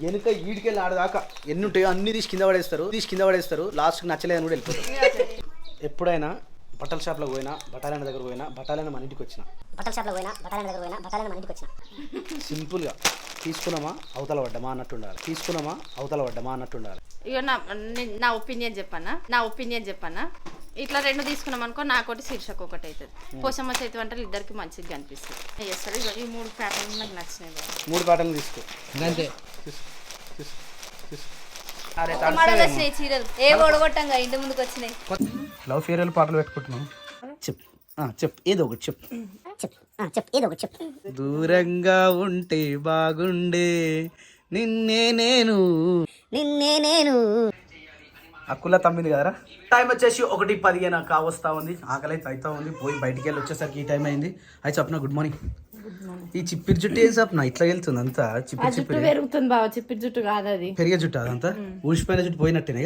వెనుక ఈడికెళ్ళి ఆడదాకా ఎన్ని ఉంటాయో అన్ని తీసి కింద పడేస్తారు లాస్ట్కి నచ్చలేదని కూడా వెళ్ళిపోతారు. ఎప్పుడైనా బట్టల షాప్లో పోయినా బటాలైన దగ్గర పోయినా బటాలైన మన ఇంటికి వచ్చిన సింపుల్గా తీసుకున్నామా అవతల పడ్డమా అన్నట్టు ఉండాలి. ఇక నా ఒపీనియన్ చెప్పన్నా ఇట్లా 2 తీసుకున్నాం అనుకో నాకోటి శీర్షకు ఒకటి అవుతుంది. పోషమ్మ చేతి వంటలు ఇద్దరికి మంచిగా కనిపిస్తుంది చేస్తారు. ఇక ఈ 3 ప్యాటర్న్లు నాకు నచ్చినాయి. 3 ప్యాటర్న్లు తీసుకో అంతే. చీరలు ఏ ఓడగొట్టంగా ఇంటి ముందుకు వచ్చినాయి. లవ్ ఫేరియల్ పాటలు పెట్టుకుంటున్నాం. చెప్పు ఏదో ఒకటి చెప్పు. దూరంగా ఉంటే బాగుండే నిన్నే నేను అక్కులా తమ్మింది కదరా. టైం వచ్చేసి 1:15 కావస్తా ఉంది. ఆకలి అయితే అవుతా ఉంది. పోయి బయటికి వెళ్ళి వచ్చేసరికి ఈ టైం అయింది. అయితే చెప్పిన గుడ్ మార్నింగ్. ఈ చిప్పిరి జుట్టు ఏం చెప్పిన ఇట్లా వెళ్తుంది అంతా చిప్పిరి పెరుగుతుంది బావ. చిప్పిరి జుట్టు కాదు అది పెరిగే జుట్టు అదంతా ఊడిపోయిన జుట్టు పోయినట్టేనే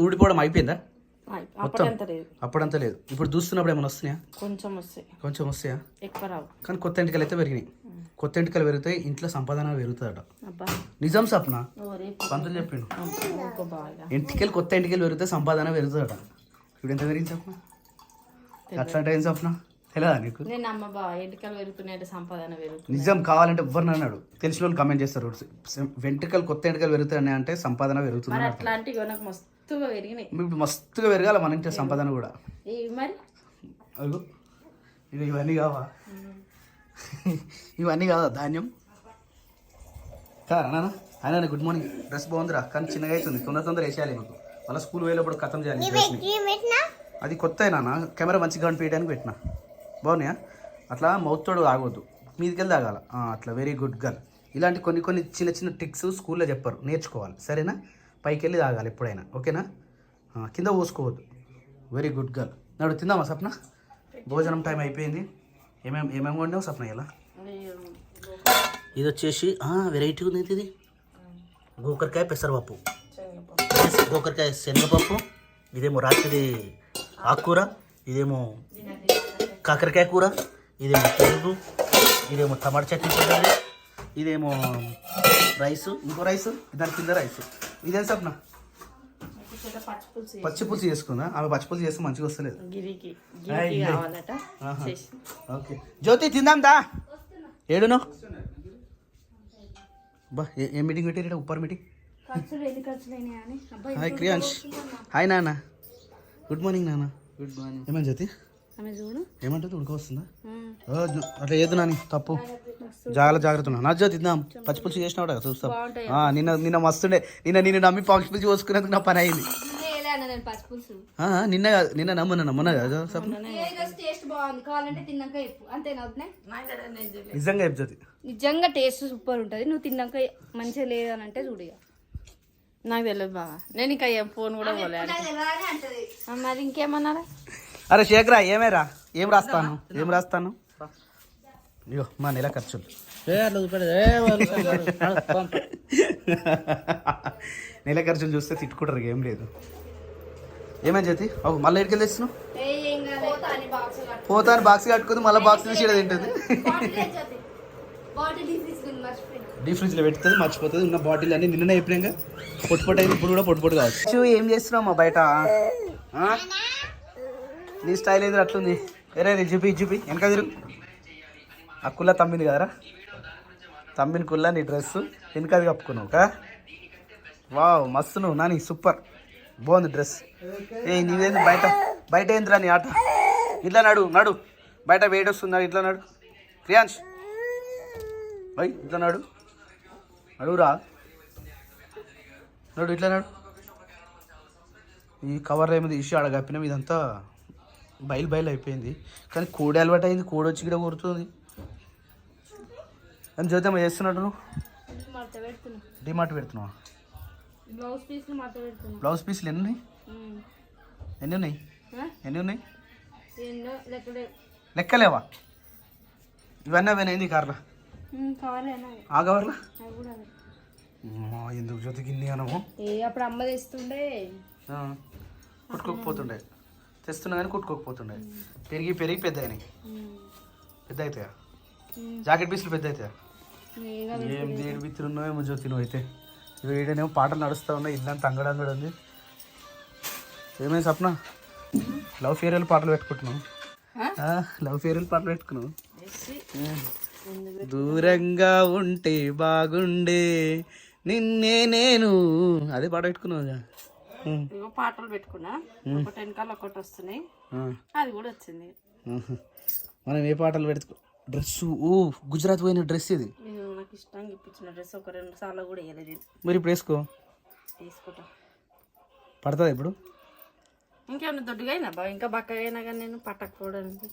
ఊడిపోవడం అయిపోయిందా? అప్పుడంతా లేదు. ఇప్పుడు చూస్తున్నప్పుడు ఏమైనా వస్తున్నాయా? కొంచెం వస్తాయా? ఎక్కువ రావు. కానీ కొత్త ఎంటికలు అయితే పెరిగినాయి. కొత్త ఎంటికలు పెరిగితే ఇంట్లో సంపాదన పెరుగుతుందట. నిజం సప్న పంతులు చెప్పిండు. కొత్త ఎంటికలు పెరిగితే సంపాదన పెరుగుతుందట. ఇప్పుడు ఎంత పెరిగింది సప్న? అట్లాంటి ఏం సప్న తెలియదా నీకు? నిజం కావాలంటే ఎవరిని అన్నాడు తెలిసిన వాళ్ళు కమెంట్ చేస్తారు. కొత్త ఎంటికలు పెరుగుతాయి అంటే సంపాదన పెరుగుతుంది. ఇప్పుడు మస్తుగా పెరగాల మన ఇంట్లో సంపాదన కూడా. అయ్యో ఇవన్నీ కాదా ధాన్యం కాదా? ఆయన గుడ్ మార్నింగ్. డ్రెస్ బాగుందిరా కానీ చిన్నగా అవుతుంది. తొందర వేసేయాలి మాకు. మళ్ళీ స్కూల్ పోయేటప్పుడు ఖతం చేయాలి. అది కొత్త నాన్న కెమెరా మంచిగా కనిపించడానికి పెట్టినా. బాగున్నాయా? అట్లా మౌత్ తోడు ఆగొద్దు, మీదికెళ్ళి తాగాల. అట్లా వెరీ గుడ్ గర్ల్. ఇలాంటి కొన్ని చిన్న ట్రిక్స్ స్కూల్లో చెప్పారు, నేర్చుకోవాలి. సరేనా? పైకి వెళ్ళి తాగాలి ఎప్పుడైనా. ఓకేనా? కింద పోసుకోవద్దు. Very good girl. నాడు తిందామా సప్న? భోజనం టైం అయిపోయింది. ఏమేమి వండావు సప్న ఇలా? ఇది వచ్చేసి వెరైటీ ఉంది. ఇది గోకరకాయ పెసరపప్పు, గోకరకాయ శనగపప్పు, ఇదేమో రాత్రి ఆకుకూర, ఇదేమో కాకరకాయ కూర, ఇదేమో పెరుగు, ఇదేమో టమాటా చట్నీ పెట్టాలి, ఇదేమో రైసు, ఇంకో రైసు, దాని కింద రైసు. ఇదేం సప్న? పచ్చిపులుసు చేసుకుందా? ఆమె పచ్చిపులుసు చేస్తే మంచిగా వస్తలేదు. ఓకే జ్యోతి తిందాం దా. ఏడును బా ఏం మీటింగ్ పెట్టారు? ఉప్పర్ మీటింగ్. హాయ్ క్రియాంష్. హాయ్ నాన్న. గుడ్ మార్నింగ్ నాన్న. Good morning. ఏమని జ్యోతి ఏమంటుంది? ఉడక వస్తుందా? అట్లా ఏదు నాని తప్పు. జాగ్రత్త ఉన్నా. నా జ్యోతి తిందాం. పచ్చిపులుసు చేసినావు కదా చూస్తాం. నిన్న మస్తుండే. నిన్ను నమ్మి పచ్చిపులుసు కోసుకునేందుకు నా పని అయింది. నిన్న నమ్మన్నా కదా నిజంగా చెప్తుంది. నిజంగా టేస్ట్ సూపర్ ఉంటుంది. నువ్వు తిన్నాక మంచిగా లేదని అంటే చూడు. నాకు తెలియదు బాగా. నేను ఇంకా ఫోన్ కూడా పోలేదు. మరి ఇంకేమన్నారా? అరే శేఖరా ఏమేరా? ఏం రాస్తాను? ఇగో మా నెల ఖర్చులు. నెల ఖర్చులు చూస్తే తిట్టుకుంటారు. ఏం లేదు. ఏమని చెప్పి మళ్ళీ ఎక్కడికి తెస్తున్నావు? పోతాను బాక్స్ కట్టుకుంది. మళ్ళీ బాక్స్ తీసి తింటుంది. డీప్ ఫ్రిడ్జ్లో పెడుతుంది, మర్చిపోతుంది. ఉన్న బాటిల్ అన్ని నిన్ననే అయిపోయాక పొట్టు అయింది. ఇప్పుడు కూడా పొట్టు కావచ్చు. ఏం చేస్తున్నావు మా బయట? నీ స్టైల్ ఏదో అట్లుంది. వేరే చూపి వెనక తిరుగు. ఆ కుల్ల తమ్మింది కదరా, తమ్మిని కుల్ల నీ డ్రెస్ వెనకది కప్పుకున్నావు కదా. వావ్ మస్తు నువ్వు నాని, సూపర్ బాగుంది డ్రెస్. నీవేంది బయట ఏందిరా నీ ఆట? ఇట్లా నడు బయట వేడి వస్తుంది. ఇట్లా నడు క్రియాంష్. ఇట్లా నడురా. ఇట్లా నడు. ఈ కవర్లో ఏమో తీసి ఆడ కప్పినాం. ఇదంతా బయలు అయిపోయింది. కానీ కోడి అలవాటు అయింది. కోడి వచ్చి ఇక్కడ కొడుతుంది. అని జ్యోతమ్మ చేస్తున్నట్టు నువ్వు డిమార్ట్ పెడుతున్నావా? బ్లౌజ్ పీస్లు ఎన్ని ఉన్నాయి? లెక్కలేవా? ఇవన్నీ అవన్నీ కార్లా? ఆ కవర్లా ఎందుకు జ్యోతికి ఇన్ని అనవు? అప్పుడు అమ్మ తెస్తుండే కుట్టుకోకపోతుండే. తెస్తున్నా కానీ కుట్టుకోకపోతుండే. పెరిగి పెద్ద అయినాయి. పెద్ద అవుతాయా? జాకెట్ పీసులు పెద్ద అవుతాయా? ఏం దేడు బిత్తులు ఉన్నావేమో జ్యోతి నువ్వు అయితే. వీడేనేమో పాటలు నడుస్తూ ఉన్నాయి, ఇల్లంతా అంగడంగడు ఉంది. ఏమైంది సప్న? లవ్ ఫేరియల్ పాటలు పెట్టుకుంటున్నావు? లవ్ ఫేరియల్ పాటలు పెట్టుకున్నావు? దూరంగా ఉంటే బాగుండే నిన్నే నేను, అదే పాట పెట్టుకున్నావు. పాటలు పెట్టుకున్నా, ఒకటి వెనకాల ఒకటి వస్తున్నాయి, అది కూడా వచ్చింది. మనం ఏ పాటలు పెట్టుకో? డ్రెస్ గుజరాత్ పోయిన డ్రెస్ ఇది, నాకు ఇష్టంగా ఇప్పించిన డ్రెస్ ఒక 2 సార్లు కూడా వేయలేదు. మరి ఇప్పుడు తీసుకుంటా. పడుతుంది ఇప్పుడు? ఇంకేమన్నా దొడ్డుగా అయినా బా, ఇంకా బక్కగా అయినా కానీ నేను పట్టకపోవడానికి.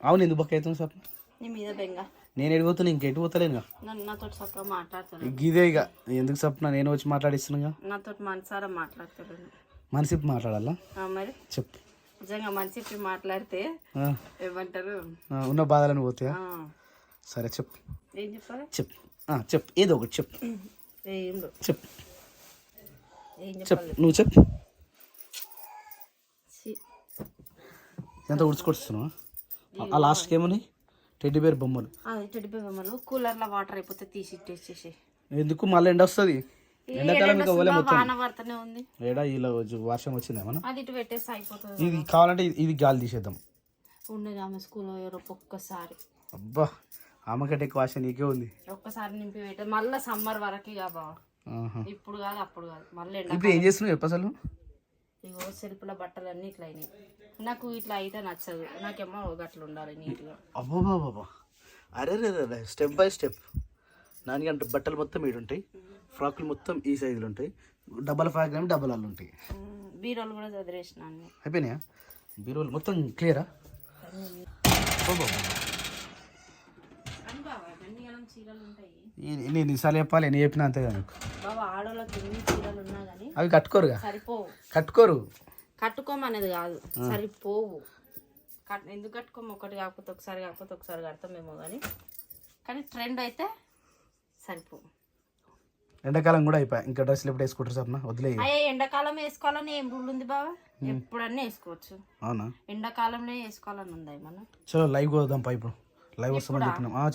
అవును, ఎందుకు బక్క అవుతుంది సార్? నీ మీద బెంగ. నేను ఎడిపోతున్నా, ఇంకెటు పోతలేనుగా. నన్ను నాతో చక్కగా మాట్లాడుతున్నాను. ఇదే ఇక ఎందుకు సప్న, నేను వచ్చి మాట్లాడిస్తున్నా. నాతో మనసారా మాట్లాడుతున్నాను. మనిషి మాట్లాడాలా? మరి చెప్పు. నిజంగా మనిషి మాట్లాడితే ఏమంటారు, ఉన్న బాధలను పోతాయా? సరే చెప్పు. ఏం చెప్పాలి? చెప్పు చెప్పు, ఏదో ఒకటి చెప్పు. చెప్పు చెప్పు, నువ్వు చెప్పు. ఎంత ఉడుచుకొస్తున్నావా? ఆ లాస్ట్కి ఏమని? టెడ్డీ బేర్ బొమ్మలు. టెడ్డీ బేర్ బొమ్మలు కూలర్లో వాటర్ అయిపోతే తీసి ఇట్టేసేసి. ఎందుకు మళ్ళీ ఎండ వస్తుంది? ఎండాకాలం ఇంకా ఓలే మొత్తం వాన పడుతూనే ఉంది. ఏడా ఇలా వర్షం వచ్చిందా మనం? అది ఇటు పెట్టేసి అయిపోతుంది. ఇది కావాలంటే ఇది గాలి తీసేద్దాం. ఉండేది ఆమె స్కూల్లో ఒక్కొక్కసారి. అబ్బా, ఆమెకంటే ఎక్కువ ఆశ నీకే ఉంది. ఒక్కసారి నింపి పెట్టేది మళ్ళీ సమ్మర్ వరకు బాబా. ఇప్పుడు కాదు అప్పుడు కాదు, మళ్ళీ ఇప్పుడు ఏం చేస్తున్నావు చెప్పు అసలు? ఇగో సెల్ఫ్ల బట్టలన్నీ ఇట్లా అయినాయి. నాకు ఇట్లా అయితే నచ్చదు, నాకేమో గట్ల ఉండాలి నీట్గా. అబ్బా బాబా, అరే రే, స్టెప్ బై స్టెప్. నాన్నగంటే బట్టలు మొత్తం ఈడుంటాయి, ఫ్రాక్లు మొత్తం ఈ సైజులు ఉంటాయి, డబ్బల ఫ్రాక్ కానీ డబ్బలు అల్లు ఉంటాయి. బీరోలు కూడా చదివేసిన అయిపోయినాయా? బీరోలు మొత్తం క్లియరా? నేను ఈసారి చెప్పాలి, నేను చెప్పిన అంతే కదా నీకు. బాబా ఆడోళ్ళకి ఎన్ని చీరలు ఉన్నా కానీ అవి కట్టుకోరుగా. సరిపోవు. కట్టుకోరు. కట్టుకోమనేది కాదు, సరిపోవు. ఎందుకు కట్టుకోము? ఒకటి కాకపోతే ఒకసారి కడతామేమో కానీ ట్రెండ్ అయితే సరిపోవు. ఎండాకాలం కూడా అయిపోయి ఇంకా డ్రెస్సులు ఎప్పుడు వేసుకుంటారు సార్? వదిలే. ఎండాకాలం వేసుకోవాలని ఏం రూల్ ఉంది బాబా? ఎప్పుడన్నా వేసుకోవచ్చు. అవునా? ఎండాకాలంలో వేసుకోవాలని ఉంది మనం. చలో లైవ్ పోదాం పై. ఇప్పుడు లైవ్ వస్తామని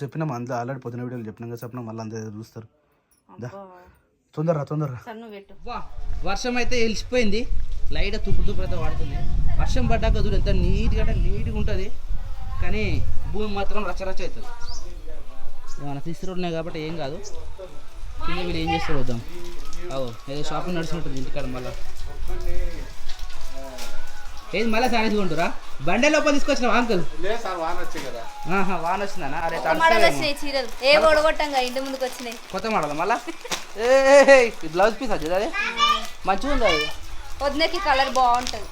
చెప్పినాం అందులో ఆల్రెడీ పొద్దున వీడియోలు చెప్పినాం కదా చెప్పినాం, మళ్ళీ అందరూ చూస్తారు. తొందరరా. వర్షం అయితే వెలిసిపోయింది, లైట్ తుప్పు అయితే పడుతుంది. వర్షం పడ్డాక చూడు ఎంత నీట్గా ఉంటుంది, కానీ భూమి మాత్రం రచ్చరచ్చ అవుతుంది. మన తీసుకున్నాయి కాబట్టి ఏం కాదు. కింద వీళ్ళు ఏం చేస్తారు వద్దాం. ఏదో షాపింగ్ నడుచుకుంటుంది ఇంటికాడ. మళ్ళీ ఏది మళ్ళీ సాయంత్రం ఉంటురా? బండే లోపల తీసుకొచ్చిన అంకుల్? వాన వచ్చిందా? అరే కొత్త మోడల్ మళ్ళా. బ్లౌజ్ పీస్ వచ్చేది, అదే మంచిగా ఉంది. అది వదినకి కలర్ బాగుంటుంది.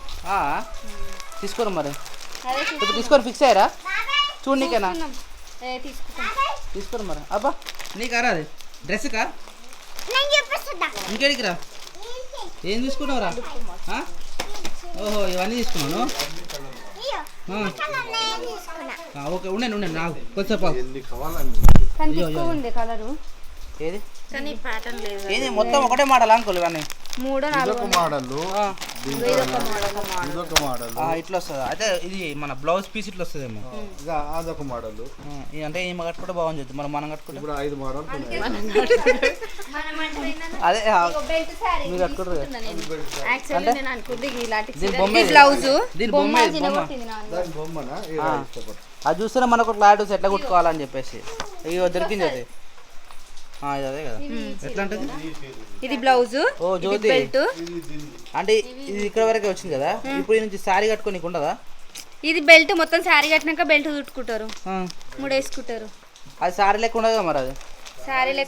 తీసుకోరు మరి, ఇప్పుడు తీసుకొని ఫిక్స్ అయ్యారా? చూడు నీకేనా? తీసుకోరు మరి. అబ్బా నీకు అరా అది డ్రెస్ కా? ఇంకేడికి రా? ఏం తీసుకున్నావురా? ఓహో ఇవన్నీ తీసుకున్నాను. ఓకే ఉండండి నాకు కొంచెం ఏది ఏది మొత్తం ఒకటే మోడల్ అంకుల్? ఇవన్నీ ఇట్లా వస్తుందా? అయితే ఇది మన బ్లౌజ్ పీస్ ఇట్లా వస్తుందేమో. అదొక మోడల్ అంటే ఈమె కట్టుకుంటే బాగుంది, మరి మనం కట్టుకుంటే 5 మోడల్ అదే మీరు కట్టుకుంటారు. అది చూస్తేనే మనకు క్లారిటీస్ ఎట్లా కుట్టుకోవాలని చెప్పేసి ఇక దొరికింది అది. అదే కదా. ఎట్లా ఉంటుంది ఇది బ్లౌజ్? ఓ జ్యోతి, అంటే ఇది ఇక్కడ వరకే వచ్చింది కదా, ఇప్పుడు నుంచి శారీ కట్టుకొని నీకు ఉండదా? ఇది బెల్ట్ మొత్తం శారీ కట్టినాక బెల్ట్ చుట్టుకుంటారు, ముడేసుకుంటారు. అది శారీ లెక్క ఉండదు కదా మరి? అది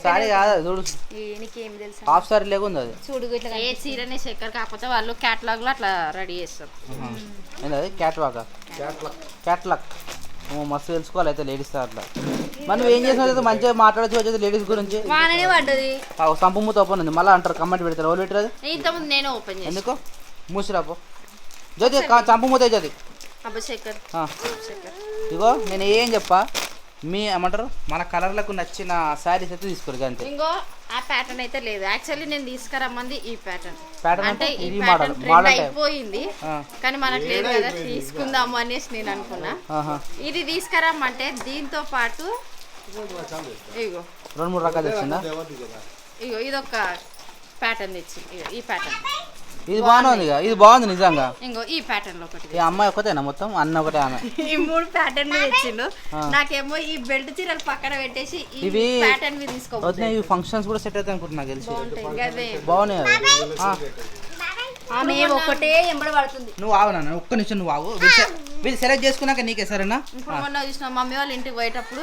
శారీ కాదు చూడు, నీకేం తెలుసు? హాఫ్ శారీ లేక ఉంది అది. చూడు ఇట్లా ఏ చీరనే చక్కెర, కాకపోతే వాళ్ళు క్యాటలాగ్ లో అట్లా రెడీ చేస్తారు. అది క్యాట్లాగ్. మస్తు తెలుసుకోవాలి అయితే లేడీస్ అట్లా. మనం ఏం చేసినా మంచిగా మాట్లాడచ్చు వచ్చేది లేడీస్ గురించి. వాననే పడ్డది, సంపూత ఓపెన్ ఉంది, మళ్ళీ అంటారు కమెంట్ పెడతారు. ఎవరు పెట్టారు? ఇంతకుముందు నేను ఓపెన్ చేసి. ఎందుకు మూసిరాపో జ్యోతి, చంపమూత జ్యోతి. ఇగో నేను ఏం చెప్పా, మీ ఏమంటారు మన కలర్లకు నచ్చిన శారీస్ అయితే తీసుకోరు అంతే. ఇంకో ఆ ప్యాటర్న్ అయితే లేదు. యాక్చువల్లీ నేను తీసుకురమ్మంది ఈ ప్యాటర్న్ అంటే ఈ ప్యాటర్న్ ట్రెండ్ అయిపోయింది, కానీ మనకు లేదు కదా, తీసుకుందాము అనేసి నేను అనుకున్నా. ఇది తీసుకురమ్మంటే దీంతో పాటు ఇగో 2-3 రకాలు వచ్చిందా? ఇగో ఇదొక ప్యాటర్న్ తెచ్చింది. ఇగో ఈ ప్యాటర్న్ ఇది బాగుంది ఇక, ఇది బాగుంది నిజంగా. ఇంకో ఈ ప్యాటర్న్ లో ఒకటి ఈ అమ్మాయి ఒకటేనా మొత్తం, అన్న ఒకటే ఆమె? ఈ 3 ప్యాటర్న్లు తెచ్చిండు. నాకేమో ఈ బెల్ట్ చీరలు పక్కన పెట్టేసి ఈ ఇవి ప్యాటర్న్ వి తీసుకోవచ్చు. వదిన ఇవి ఫంక్షన్స్ కూడా సెట్ అవుతాయి అనుకుంటున్నా తెలిసి. అదే బాగున్నాయి అవి. ఆమె ఒకటే ఎంబడి పడుతుంది. నువ్వు ఆవు నాన్న, ఒక్క నిమిషం నువ్వు ఆవు. వీళ్ళు సెలెక్ట్ చేసుకున్నాక నీకే సరేనా? ఇప్పుడు మొన్న చూసిన మమ్మీ వాళ్ళ ఇంటికి పోయేటప్పుడు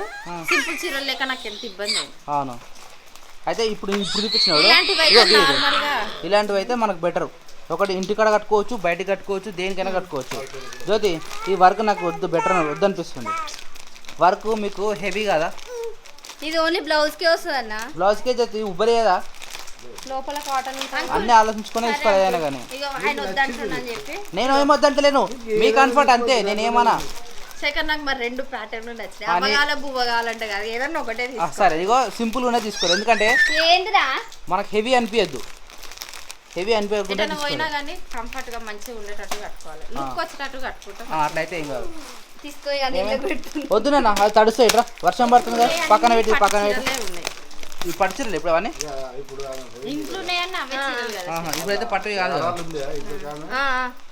సింపుల్ చీరలు లేక నాకు ఎంత ఇబ్బంది అయింది. అవును. అయితే ఇప్పుడు చూపించినాడు నార్మల్గా ఇలాంటివి అయితే మనకు బెటర్. ఒకటి ఇంటికాడ కట్టుకోవచ్చు, బయటకి కట్టుకోవచ్చు, దేనికైనా కట్టుకోవచ్చు. జ్యోతి ఈ వర్క్ నాకు బెటర్ వద్దనిపిస్తుంది. వర్క్ మీకు హెవీ కదా, ఇది ఓన్లీ బ్లౌజ్ కే వస్తుంది అన్న. బ్లౌజ్కే జ్యోతి ఉబ్బలే కదా, లోపల కాటన్ అన్నీ ఆలోచించుకునే ఇష్టపడేదాన్ని. కానీ ఆయన వద్దంటున్నాను చెప్పి నేను ఏమొద్దంటలేను, మీ కంఫర్ట్ అంతే, నేనేమన్నా. శేఖర్ నాకు మరి 2 ప్యాటర్న్లు నచ్చినాయి. అమ్మగాల బువ్వ కావాలంటే కాదు, ఏదన్నా ఒకటే సరే ఇగో సింపుల్ గానే తీసుకోరు, ఎందుకంటే ఏంటిరా మనకు హెవీ అనిపించద్దు. హెవీ అనిపించకుండా పోయినా కానీ కంఫర్ట్ గా మంచిగా ఉండేటట్టు కట్టుకోవాలి, లుక్ వచ్చేటట్టు కట్టుకుంటాం. అట్లయితే ఏం కాదు. తీసుకో వద్దు నాన్న, అది తడుస్తాయి. ఇట్రా వర్షం పడుతుంది కదా, పక్కన పెట్టి ఉన్నాయి. ఈ పట్టు చీరలు ఇప్పుడు అవన్నీ ఇంట్లోనే అన్న అవే చీరలు కదా. ఇప్పుడైతే పట్టువి కాదు కదా.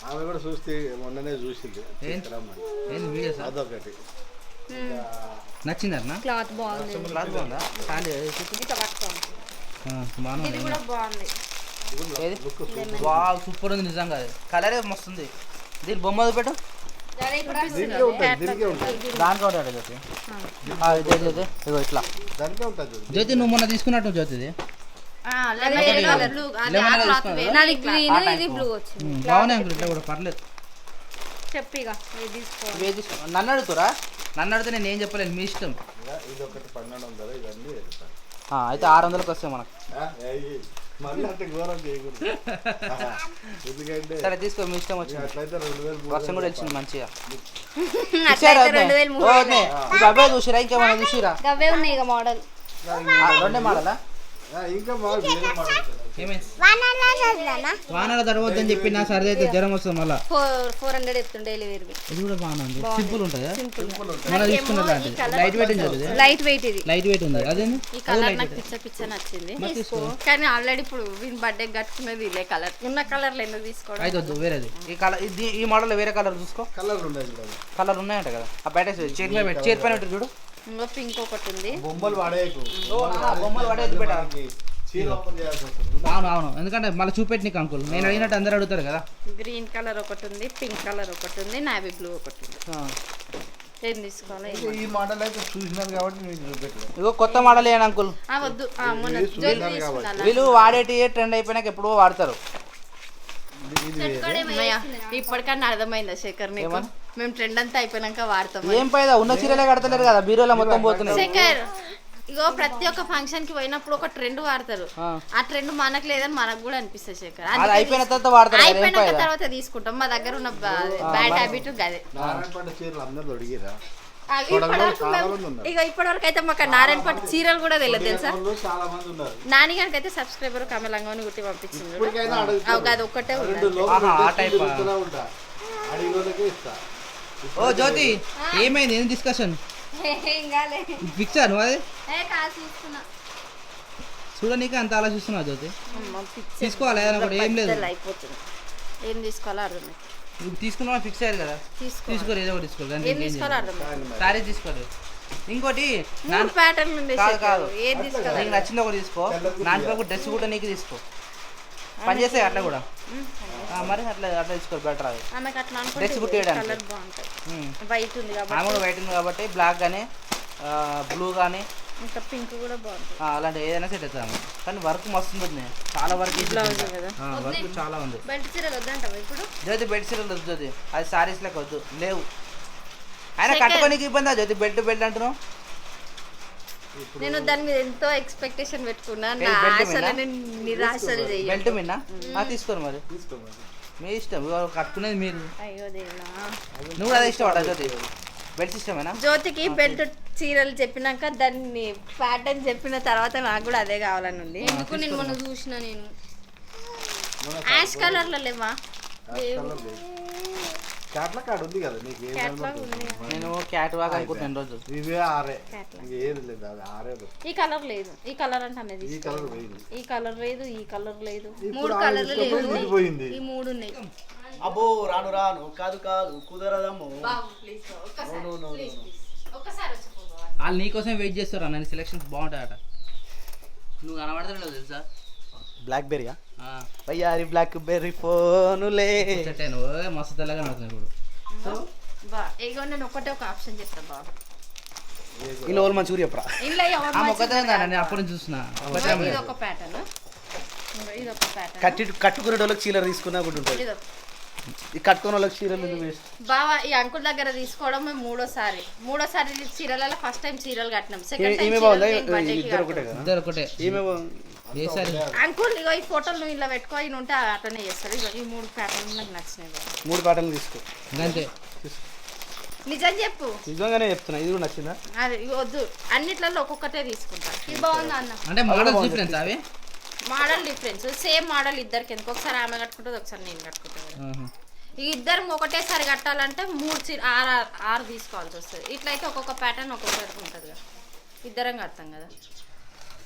ఆమె కూడా చూస్తే మొన్ననే చూసింది. అదొకటి నచ్చిందన్నా? క్లాత్ బాగుంది. క్లాత్ బాగుందా? ఇది కూడా బాగుంది. వావ్ సూపర్ ఉంది నిజంగా, కలరే మస్తుంది. దీని బొమ్మ పెట్టు, దానికే ఉంటాడు జ్యోతి. ఇగో ఇట్లా జ్యోతి నువ్వు మొన్న తీసుకున్నట్టు జ్యోతి ఇది బాగున్నాయి అంకుల్, ఇట్లా కూడా పర్లేదు. చెప్పిగా నన్ను అడుగుతురా? నన్ను అడిగితే నేను ఏం చెప్పలేను, మీ ఇష్టం. ఇది ఒకటి 1200 ఇవన్నీ అయితే 600కి వస్తాయి మనకు. మళ్ళీ అంటే ఘోరం చేయకూడదు. ఎందుకంటే సరే తీసుకో, మీ ఇష్టం వచ్చింది. అట్లయితే 2000 వర్షం కూడా వచ్చింది మంచిగా. అవే చూసిరా, ఇంకేమైనా చూసిరా? అవే ఉన్నాయి ఇక మోడల్. 2 మోడలా? ఇంకా ఏమైంది వానలు తడవద్దని చెప్పి నా సరిది అయితే జ్వరం వస్తుంది మళ్ళీ. 400 చెప్తుంది డైలీ వేర్. ఇది కూడా బాగుంది, సింపుల్ ఉంటుందా? మనం తీసుకున్న లాంటిది లైట్ వెయిట్ ఉంది. లైట్ వెయిట్ ఇది, లైట్ వెయిట్ ఉంది. అదేంది ఈ కలర్ నాకు పిచ్చ నచ్చింది, కానీ ఆల్రెడీ ఇప్పుడు వీని బర్త్డే కట్టుకునేది ఇదే కలర్. ఉన్న కలర్ ఎందుకు తీసుకోవడం? అయితే వద్దు, వేరేది. ఈ కలర్ ఈ మోడల్ వేరే కలర్ చూసుకో. కలర్ ఉన్నాయి, కలర్ ఉన్నాయంట కదా. ఆ బయట చైర్ పైన పెట్టు చూడు. ఇంకో పింక్ ఒకటి ఉంది. బొమ్మలు వాడేయకు, బొమ్మలు పడేది పెట్ట. చీర ఓపెన్ చేయాల్సి వస్తుంది. అవును, ఎందుకంటే మళ్ళీ చూపెట్టి నీకు అంకుల్, నేను అడిగినట్టు అందరూ అడుగుతారు కదా. గ్రీన్ కలర్ ఒకటి ఉంది, పింక్ కలర్ ఒకటి ఉంది, నావీ బ్లూ ఒకటి ఉంది. ఏం తీసుకోవాలి? ఈ మోడల్ అయితే చూసినారు కాబట్టి మీకు చూపెట్టాను. ఇగో కొత్త మోడల్ ఏంటి అంకుల్? వద్దు, మొన్న జ్యోతి తీసుకున్నా. వీళ్ళు వాడేటి ట్రెండ్ అయిపోయినాక ఎప్పుడో వాడతారు. ఇప్పటికన్నా అర్థమైందా శేఖర్ నీకు? మేము ట్రెండ్ అంతా అయిపోయినాక వాడతాం. ఏం పైదా, ఉన్న చీరలే కడతలేరు కదా, బీరోలో మొత్తం పోతున్నాయి. శేఖర్ ఇగో ప్రతి ఒక్క ఫంక్షన్ కి పోయినప్పుడు ఒక ట్రెండ్ వాడతారు. ఆ ట్రెండ్ మనకు లేదని మనకు కూడా అనిపిస్తుంది శేఖర్. అయిపోయిన తర్వాత వాడతారు, అయిపోయిన తర్వాత తీసుకుంటాం. మా దగ్గర ఉన్న బ్యాడ్ హ్యాబిట్ గదే. నారాయణపేట చీరలు అందరూ అడిగిరా? ఇక ఇప్పటి వరకు అయితే మాకు నారాయణపేట చీరలు కూడా తెలియదు తెలుసా. చాలా మంది ఉన్నారు. నాని గారికి అయితే సబ్స్క్రైబర్ కమలంగా గుట్టి పంపించింది. అది ఒక్కటే ఓ జ్యోతి ఏమైంది, ఏం డిస్కషన్ ఫిక్సా నువ్వు? అది చూడనీకే అంత ఆలోచిస్తున్నావు జ్యోతి. తీసుకోవాలి ఏదైనా ఒకటి, ఏం లేదు. అయిపోతుంది, ఏం తీసుకోవాలో అర్థం. ఇప్పుడు తీసుకున్నా ఫిక్స్ అయ్యారు కదా, తీసుకోరు ఏదో ఒకటి తీసుకోవాలి. ఏం తీసుకోవాలో అర్థం. సారీ తీసుకోలేదు. ఇంకోటి ప్యాటర్న్ కాదు, ఏం తీసుకోవాలి? నీకు నచ్చింది ఒకటి తీసుకో. నాన్న డ్రెస్ కూడా నీకు తీసుకో, పని చేస్తాయి అట్లా కూడా. మరి అట్లా అట్లా తీసుకోరు, బెటర్. అది డ్రెస్ కుట్టేయడానికి వైట్ ఉంది ఆమె కూడా వైట్ ఉంది కాబట్టి బ్లాక్ కానీ బ్లూ కానీ ఇంకా పింక్ కూడా బాగుంటుంది. అలాంటి ఏదైనా సెట్ అవుతాము. కానీ వర్క్ మస్తు ఉంటుంది, చాలా వర్క్ వర్క్ చాలా ఉంది. బెల్ట్ చీరలు వద్దంటావా ఇప్పుడు? జ్యోతి బెల్ట్ చీరలు వద్దు, అది సారీస్ లెక్క వద్దు, లేవు. ఆయన కట్టుకోనికి ఇబ్బంది జ్యోతి, బెల్ట్ బెల్ట్ అంటున్నావు. నేను దాని మీద ఎంతో ఎక్స్పెక్టేషన్ పెట్టుకున్నా, నా ఆశలను నిరాశలు చేయ. బెల్ట్ మిన్నా తీసుకోరు, మరి మీ ఇష్టం, కట్టుకునేది మీరు. అయ్యో దేవుడా, నువ్వు అదే ఇష్టం పడా జ్యోతి? బెల్ట్ ఇష్టమేనా? జ్యోతికి బెల్ట్ చీరలు చెప్పినాక దాన్ని ప్యాటర్న్ చెప్పిన తర్వాత నాకు కూడా అదే కావాలని ఉంది. ఎందుకు నేను మొన్న చూసిన, నేను యాష్ కలర్ లో లేవా? క్యాట్ల కార్డు ఉంది కదా నీకు ఏం క్యాట్లాగ్ ఉంది. నేను క్యాట్ వాక్ అనుకుంటున్నాను రోజు. ఇవే ఆరే క్యాట్లాగ్. ఇంక ఏది లేదు అది ఆరే ఈ కలర్ లేదు, ఈ కలర్ అంటే అనేది ఈ కలర్ పోయింది ఈ కలర్ లేదు, ఈ కలర్ లేదు, ఇప్పుడు మూడు ఆ కలర్లు ఇసుక లేదు, ఇది పోయింది ఈ మూడు ఉన్నాయి. అబ్బో రాను రాను కాదు కాదు కుదరదమ్మో. ఒక్కసారి వాళ్ళు నీకోసం వెయిట్ చేస్తారు అన్న, సెలక్షన్స్ బాగుంటాయట. నువ్వు కనబడతావు తెలుసా? బ్లాక్ బెర్రీయా భయ్యారి బ్లాక్ బెర్రీ ఫోనులే. సెట్ అయిన మస్తు తెల్లగా కనబడుతుంది ఇప్పుడు. బా ఇగో నేను ఒకటే ఒక ఆప్షన్ చెప్తా బా. ఇలా వాళ్ళు మంచిగా చెప్పరా. ఇంట్లో ఎవరు ఆ మంచిగా మొక్కతే ఉన్నారు నేను అప్పుడు నుంచి చూసిన. కదా. ఇది ఒక ప్యాటర్న్, ఇది ఒక ప్యాటర్న్. కట్టుకునే వాళ్ళకి చీర తీసుకున్నా కూడా ఉంటుంది. ఇది ఈ కట్టుకునే వాళ్ళకి చీరలు వేస్ట్. బావా ఈ అంకుల్ దగ్గర తీసుకోవడం మేము మూడోసారి చీరలలో ఫస్ట్ టైం చీరలు కట్టినాం. సెకండ్ టైం ఈమె బాగుందా ఇద్దరు ఒకటే కదా. ఇద్దరు ఒకటే ఈమె ఏ సారి అంకుల్ ఇగో ఈ ఫోటోలు నువ్వు ఇలా పెట్టుకో ఇవి ఉంటే అట్లనే చేస్తారు. ఇగో ఈ మూడు ప్యాటర్న్ నాకు నచ్చినాయి బావ. 3 ప్యాటర్న్లు తీసుకో. అంతే. నిజం చెప్పు, నిజంగానే చెప్తున్నా. ఇది కూడా నచ్చిందా? అది ఇగో వద్దు, అన్నిట్లలో ఒక్కొక్కటే తీసుకుంటా. ఇది బాగుందా అన్న? అంటే మోడల్ డిఫరెన్స్ అవి. మోడల్ డిఫరెన్స్ సేమ్ మోడల్ ఇద్దరికి ఎందుకు, ఒకసారి ఆమె కట్టుకుంటుంది ఒకసారి నేను కట్టుకుంటాను. ఈ ఇద్దరం ఒకటేసారి కట్టాలంటే 6 తీసుకోవాల్సి వస్తుంది. ఇట్లయితే ఒక్కొక్క ప్యాటర్న్ ఒక్కొక్కటి ఉంటుంది కదా, ఇద్దరం కడతాం కదా.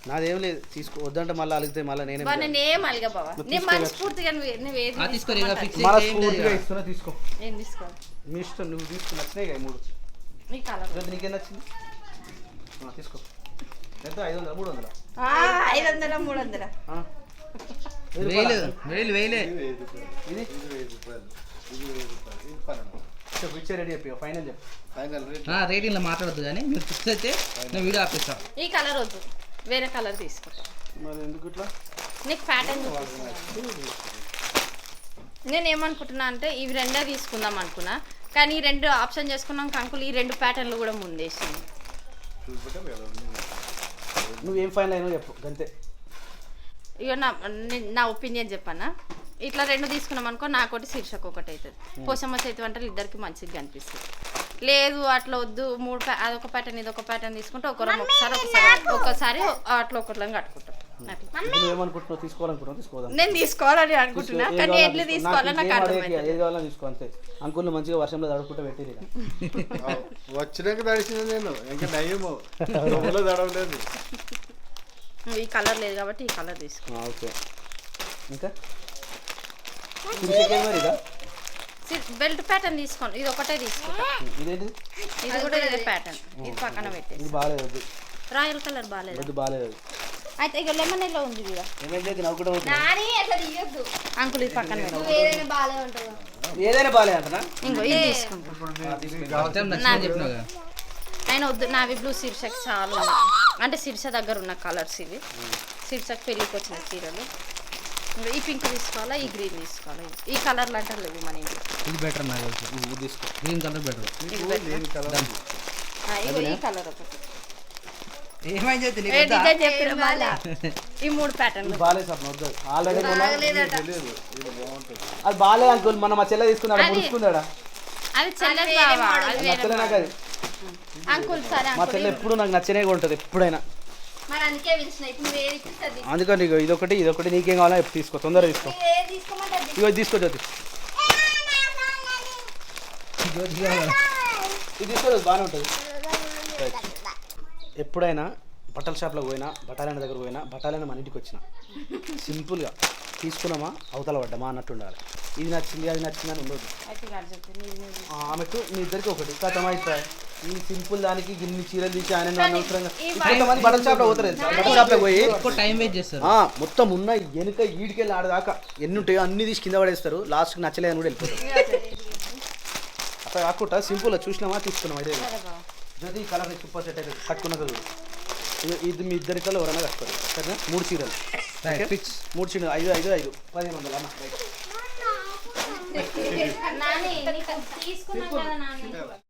నాదేం లేదు తీసుకో. వద్దంటే మళ్ళీ అలిగితే మళ్ళీ నేనే నేను ఏం అలిగా బాబా, నేను మనస్ఫూర్తిగా నువ్వు ఏది ఆ తీసుకో ఇక ఫిక్స్ మన స్ఫూర్తిగా ఇస్తున్నా. తీసుకో ఏం తీసుకోవాలి మీ ఇష్టం. నువ్వు తీసుకుని నచ్చినాయి కదా 3. ఈ కలర్ రేపు నీకేం నచ్చింది తీసుకో. ఎంత 500 300? 500 300 వేలు వేలు వేలే. ఇది చెప్పు. ఇచ్చే రెడీ చెప్పి ఫైనల్ చెప్పు. ఫైనల్ రేట్ రేటింగ్లో మాట్లాడద్దు కానీ మీరు ఫిక్స్ అయితే నేను వీడియో ఆపిస్తాను. ఈ కలర్ వద్దు, వేరే కలర్ తీసుకుంటా. మరి ఎందుకు ఇట్లా? నీకు ప్యాటర్న్ నేను ఏమనుకుంటున్నా అంటే ఇవి రెండే తీసుకుందాం అనుకున్నా, కానీ ఈ 2 ఆప్షన్ చేసుకున్నాం అంకుల్. ఈ 2 ప్యాటర్న్లు కూడా ముందేసింది. నువ్వేం ఫైనల్ అయినా చెప్పు అంతే. ఇక నా ఒపీనియన్ చెప్పన్నా, ఇట్లా 2 తీసుకున్నాం అనుకో, నాకోటి శీర్షకు ఒకటి అవుతుంది. పోషమ్మ చేతి వంటలు ఇద్దరికి మంచిగా అనిపిస్తుంది. లేదు అట్లా వద్దు, 3 అదొక ప్యాటర్న్ ఇదొక ప్యాటర్న్ తీసుకుంటే ఒకసారి అట్లా ఒకట్లా కట్టుకుంటాం. అట్లా నువ్వేమనుకుంటున్నావు? తీసుకోవాలనుకుంటున్నావు? తీసుకోదాం. నేను తీసుకోవాలని అనుకుంటున్నా, కానీ ఎట్లు తీసుకోవాలని నాకు అర్థమైంది. ఏది కావాలో తీసుకో అంతే. అంకుల్ మంచిగా వర్షంలో తడుపుకుంటూ పెట్టిరు. వచ్చినాక తడిసిన నేను ఇంకా నయ్యము రొమ్మలో తడవలేదు. ఈ కలర్ లేదు కాబట్టి ఈ కలర్ తీసుకో. ఓకే. ఇంకా బెల్ట్ ప్యాటర్న్ తీసుకోండి, ఇది ఒకటే తీసుకుంటా. ఇదేంటి? ఇది కూడా ఇదే ప్యాటర్న్, ఇది పక్కన పెట్టేసి. ఇది బాగాలేదు. వద్దు రాయల్ కలర్ బాగాలేదు. వద్దు బాగాలేదు. అయితే ఇక లెమన్ ఎల్లో ఉంది కదా, ఏమైంది? నవ్వుకుంటూ అంకుల్ ఇది పక్కన పెట్టు. ఏదైనా బాగాలేదు అంటనా? ఇంకో ఇది తీసుకుంటాం. చెప్పినా ఆయన వద్దు, నావి బ్లూ శీర్షక్ చాలా ఉన్నాయి. అంటే శీర్ష దగ్గర ఉన్న కలర్స్ ఇవి. శీర్షక్ పెళ్ళికి వచ్చిన చీరలు. ఇంకా ఈ పింక్ తీసుకోవాలా, ఈ గ్రీన్ తీసుకోవాలా, ఈ కలర్లు అంటే లేవు మన ఇంట్లో. ఇది బెటర్ నాకు తెలుసు. నువ్వు తీసుకో. Green colour better. ఇగో ఈ కలర్ ఒకటి. ఏమైంది డిజైన్ చెప్పిన మళ్ళా ఈ 3 ప్యాటర్న్లు బాగాలేదు సార్. వద్దు. ఆల్రెడీ తెలియదు ఇది బాగుంటుంది. అది బాగాలేదు అంకుల్. మన మా చెల్లె తీసుకున్నాడా? ముడుచుకున్నాడా? అది చెల్లెది బావా, అది వేరే నచ్చలే నాకు అది. అంకుల్. సరే మా చెల్లె ఎప్పుడు నాకు నచ్చనే ఉంటుంది ఎప్పుడైనా. మరి అందుకే పిలిచిన. ఇప్పుడు నువ్వు ఏది ఇస్తుంది అందుకని ఇగో ఇదొకటి నీకేం కావాలో ఎప్పుడు తీసుకో. తొందరగా తీసుకో. ఇగో ఇది తీసుకో జ్యోతి. ఇది తీసుకోలేదు బాగానే ఉంటుంది. ఎప్పుడైనా బట్టల షాప్లో పోయినా, బఠాలైన దగ్గర పోయినా, బఠాలైన మన ఇంటికి వచ్చిన సింపుల్గా తీసుకున్నామా అవతల పడ్డామా అన్నట్టు ఉండాలి. ఇది నచ్చింది అది నచ్చింది అని ఉండదు. ఆమెకు మీ ఇద్దరికి ఒకటి కథం అయిపోయి ఈ సింపుల్ దానికి ఇన్ని చీరలు తీసి ఆయన అనవసరంగా. కొంతమంది బట్టల షాప్లో పోతారు. బట్టల షాప్లో పోయి టైం వేస్ట్ చేస్తారు. మొత్తం ఉన్న వెనుక ఈడికెళ్ళి ఆడదాకా ఎన్ని ఉంటాయో అన్ని తీసి కింద పడేస్తారు. లాస్ట్కి నచ్చలేదని కూడా వెళ్ళిపోతారు. అట్లా కాకుండా సింపుల్గా చూసినామా తీసుకున్నాం. అయితే జ్యోతి ఈ కలర్ సూపర్ సెట్ అయితే కట్టుకున్నా కదా. ఇది మీ ఇద్దరి కల్లో ఎవరైనా కట్టుకోరు. సరేనా? 3 చీరలు ఫిక్స్. 3 చీరలు 5 5 5 1500 అన్న. తీసుకున్నాం కదా నాని.